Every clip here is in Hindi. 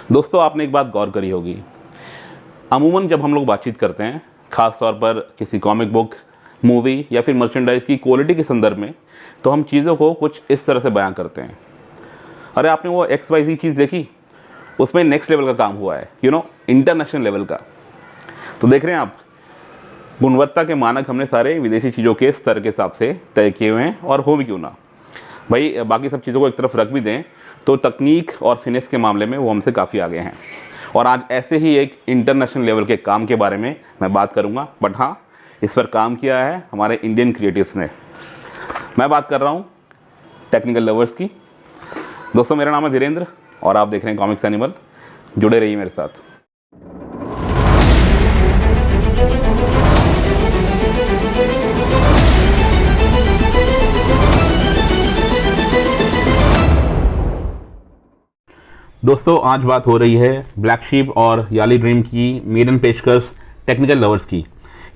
दोस्तों, आपने एक बात गौर करी होगी, अमूमन जब हम लोग बातचीत करते हैं, ख़ास तौर पर किसी कॉमिक बुक, मूवी या फिर मर्चेंडाइज़ की क्वालिटी के संदर्भ में, तो हम चीज़ों को कुछ इस तरह से बयां करते हैं। अरे आपने वो XYZ चीज़ देखी, उसमें नेक्स्ट लेवल का काम हुआ है, इंटरनेशनल लेवल का। तो देख रहे हैं आप, गुणवत्ता के मानक हमने सारे विदेशी चीज़ों के स्तर के हिसाब से तय किए हुए हैं, और हो भी क्यों ना भाई, बाकी सब चीज़ों को एक तरफ रख भी दें तो तकनीक और फिनिश के मामले में वो हमसे काफ़ी आगे हैं। और आज ऐसे ही एक इंटरनेशनल लेवल के काम के बारे में मैं बात करूंगा, बट हाँ, इस पर काम किया है हमारे इंडियन क्रिएटिव्स ने। मैं बात कर रहा हूँ टेक्निकल लवर्स की। दोस्तों, मेरा नाम है धीरेन्द्र और आप देख रहे हैं कॉमिक्स एनिमल। जुड़े रहिए मेरे साथ। दोस्तों, आज बात हो रही है ब्लैक शीप और याली ड्रीम की मेडन पेशकश टेक्निकल लवर्स की।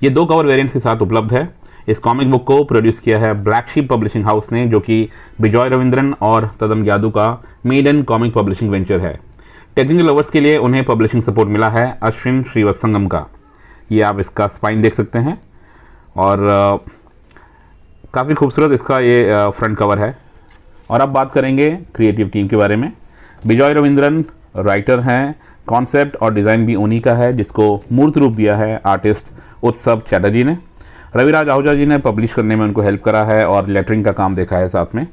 ये 2 कवर वेरिएंट्स के साथ उपलब्ध है। इस कॉमिक बुक को प्रोड्यूस किया है ब्लैक शीप पब्लिशिंग हाउस ने, जो कि बिजॉय रविंद्रन और तदम यादू का मेडन कॉमिक पब्लिशिंग वेंचर है। टेक्निकल लवर्स के लिए उन्हें पब्लिशिंग सपोर्ट मिला है अश्विन श्रीवत्संगम का। ये आप इसका स्पाइन देख सकते हैं और काफ़ी खूबसूरत इसका ये फ्रंट कवर है। और अब बात करेंगे क्रिएटिव टीम के बारे में। बिजॉय रविंद्रन राइटर हैं, कॉन्सेप्ट और डिज़ाइन भी उन्हीं का है, जिसको मूर्त रूप दिया है आर्टिस्ट उत्सव चैटर्जी ने। रविराज आहूजा जी ने पब्लिश करने में उनको हेल्प करा है और लेटरिंग का काम देखा है साथ में।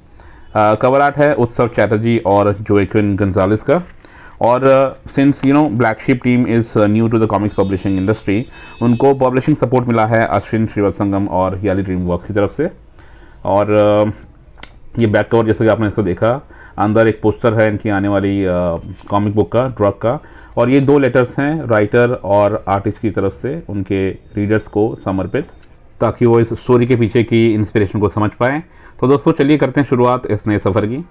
कवर आर्ट है उत्सव चैटर्जी और जोएक्विन गंजालेस का। और since black sheep team is new to the comics publishing industry, उनको पब्लिशिंग सपोर्ट मिला है अश्विन श्रीवत्संगम और याली ड्रीम वर्क्स की तरफ से। और ये बैक कवर जैसे कि आपने इसको देखा, अंदर एक पोस्टर है इनकी आने वाली कॉमिक बुक का, ड्रग का। और ये 2 लेटर्स हैं राइटर और आर्टिस्ट की तरफ से उनके रीडर्स को समर्पित, ताकि वो इस स्टोरी के पीछे की इंस्पिरेशन को समझ पाएँ। तो दोस्तों, चलिए करते हैं शुरुआत इस नए सफ़र की।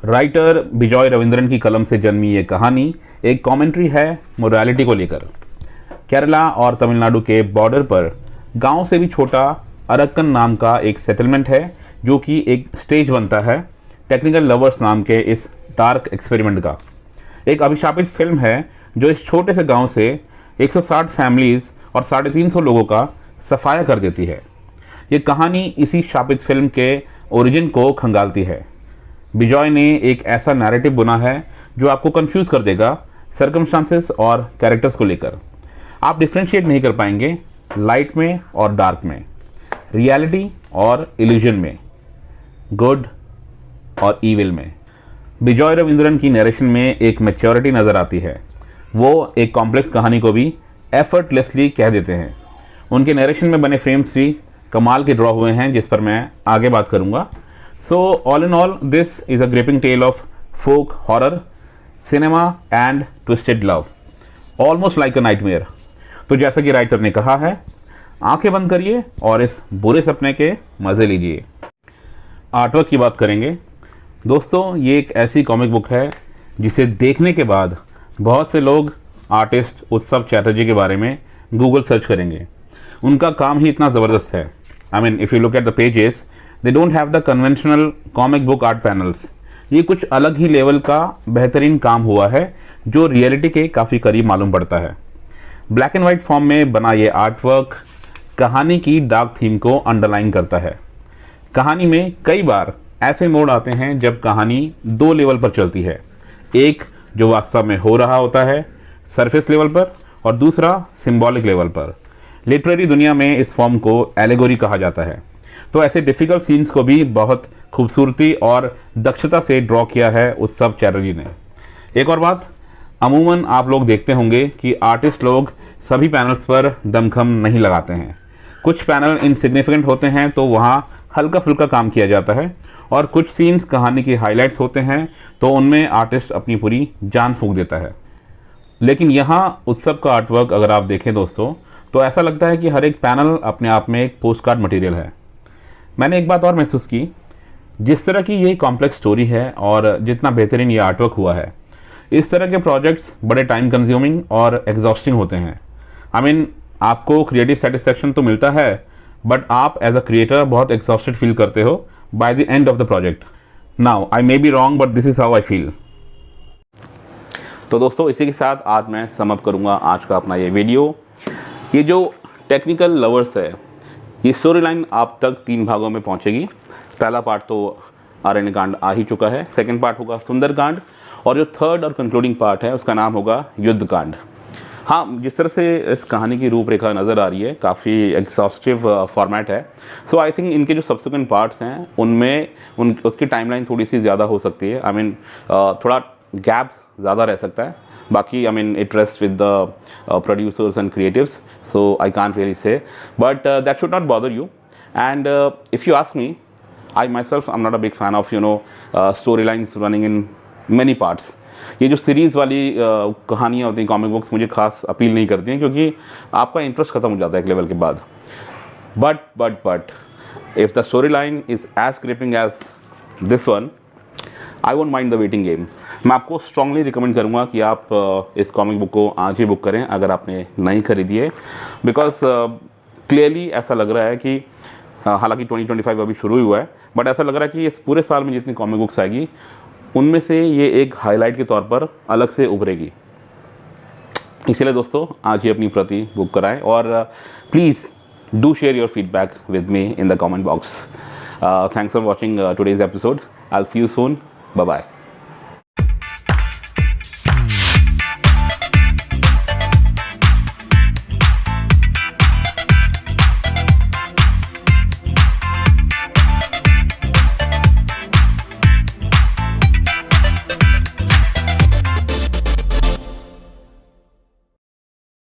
राइटर बिजॉय रविंद्रन की कलम से जन्मी ये कहानी एक कॉमेंट्री है मोरालिटी को लेकर। केरला और तमिलनाडु के बॉर्डर पर गाँव से भी छोटा अरक्कन नाम का एक सेटलमेंट है, जो कि एक स्टेज बनता है टेक्निकल लवर्स नाम के इस डार्क एक्सपेरिमेंट का। एक अभिशापित फिल्म है जो इस छोटे से गांव से 160 फैमिलीज़ और 350 लोगों का सफाया कर देती है। ये कहानी इसी शापित फिल्म के ओरिजिन को खंगालती है। बिजॉय ने एक ऐसा नैरेटिव बुना है जो आपको कंफ्यूज कर देगा सर्कमस्टांसेस और कैरेक्टर्स को लेकर। आप डिफ्रेंशिएट नहीं कर पाएंगे लाइट में और डार्क में, रियलिटी और इल्यूजन में, गुड और ईविल में। बिजॉय रविंद्रन की नरेशन में एक मैच्योरिटी नज़र आती है। वो एक कॉम्प्लेक्स कहानी को भी एफर्टलेसली कह देते हैं। उनके नरेशन में बने फ्रेम्स भी कमाल के ड्रॉ हुए हैं, जिस पर मैं आगे बात करूंगा। So all in all, this is a gripping tale of folk horror, cinema and twisted love, almost like a nightmare. तो जैसा कि राइटर ने कहा है, आंखें बंद करिए और इस बुरे सपने के मज़े लीजिए। आर्टवर्क की बात करेंगे। दोस्तों, ये एक ऐसी कॉमिक बुक है जिसे देखने के बाद बहुत से लोग आर्टिस्ट उत्सव चैटर्जी के बारे में गूगल सर्च करेंगे। उनका काम ही इतना ज़बरदस्त है। I mean, if you look at the pages, they don't have the conventional comic book art panels. ये कुछ अलग ही लेवल का बेहतरीन काम हुआ है, जो रियलिटी के काफ़ी करीब मालूम पड़ता है। ब्लैक एंड वाइट फॉर्म में बना ये आर्टवर्क कहानी की डार्क थीम को अंडरलाइन करता है। कहानी में कई बार ऐसे मोड़ आते हैं जब कहानी 2 लेवल पर चलती है। एक जो वास्तव में हो रहा होता है सरफेस लेवल पर, और दूसरा सिंबॉलिक लेवल पर। लिटरेरी दुनिया में इस फॉर्म को एलेगोरी कहा जाता है। तो ऐसे डिफ़िकल्ट सीन्स को भी बहुत खूबसूरती और दक्षता से ड्रॉ किया है उत्सव चैटर्जी ने। एक और बात, अमूमन आप लोग देखते होंगे कि आर्टिस्ट लोग सभी पैनल्स पर दमखम नहीं लगाते हैं। कुछ पैनल इनसिग्निफिकेंट होते हैं तो वहाँ हल्का फुल्का काम किया जाता है, और कुछ सीन्स कहानी की हाइलाइट्स होते हैं तो उनमें आर्टिस्ट अपनी पूरी जान फूंक देता है। लेकिन यहाँ उत्सव का आर्टवर्क अगर आप देखें दोस्तों, तो ऐसा लगता है कि हर एक पैनल अपने आप में एक पोस्ट कार्ड मटीरियल है। मैंने एक बात और महसूस की, जिस तरह की ये कॉम्प्लेक्स स्टोरी है और जितना बेहतरीन ये आर्टवर्क हुआ है, इस तरह के प्रोजेक्ट्स बड़े टाइम कंज्यूमिंग और एग्जॉस्टिंग होते हैं। आई मीन, आपको क्रिएटिव सेटिस्फैक्शन तो मिलता है, बट आप एज अ क्रिएटर बहुत एग्जॉस्टेड फील करते हो by the end of the project. Now I may be wrong, but this is how I feel. तो दोस्तों इसी के साथ आज मैं सम अप करूँगा आज का अपना ये वीडियो। ये जो टेक्निकल लवर्स है, ये स्टोरी लाइन आप तक 3 भागों में पहुँचेगी। पहला पार्ट तो अरण्यकांड आ ही चुका है, सेकंड पार्ट होगा सुंदरकांड, और जो थर्ड और कंक्लूडिंग पार्ट है उसका नाम होगा युद्धकांड। हाँ, जिस तरह से इस कहानी की रूपरेखा नज़र आ रही है, काफ़ी एग्जॉस्टिव फॉर्मेट है। सो आई थिंक इनके जो सब्सिक्वेंट पार्ट्स हैं उनमें उसकी टाइमलाइन थोड़ी सी ज़्यादा हो सकती है। आई मीन थोड़ा गैप ज़्यादा रह सकता है। बाकी I mean it rest with the producers and creatives, so I can't really say, but that should not bother you. And if you ask me, I myself am not a big fan of storylines running in many parts. ये जो सीरीज़ वाली कहानियाँ होती हैं, कॉमिक बुक्स, मुझे खास अपील नहीं करती हैं क्योंकि आपका इंटरेस्ट ख़त्म हो जाता है एक लेवल के बाद। But if the story line is as gripping as this one, I won't mind the waiting game. मैं आपको स्ट्रांगली रिकमेंड करूँगा कि आप इस कॉमिक बुक को आज ही बुक करें अगर आपने नहीं खरीदी है, बिकॉज क्लियरली ऐसा लग रहा है कि हालांकि 2025 अभी शुरू ही हुआ है, बट ऐसा लग रहा है कि इस पूरे साल में जितनी कॉमिक बुक्स आएगी उनमें से ये एक हाईलाइट के तौर पर अलग से उभरेगी। इसलिए दोस्तों आज ही अपनी प्रति बुक कराएं, और please do share your feedback with me in the comment box. Thanks for watching today's episode. I will see you soon. Bye bye.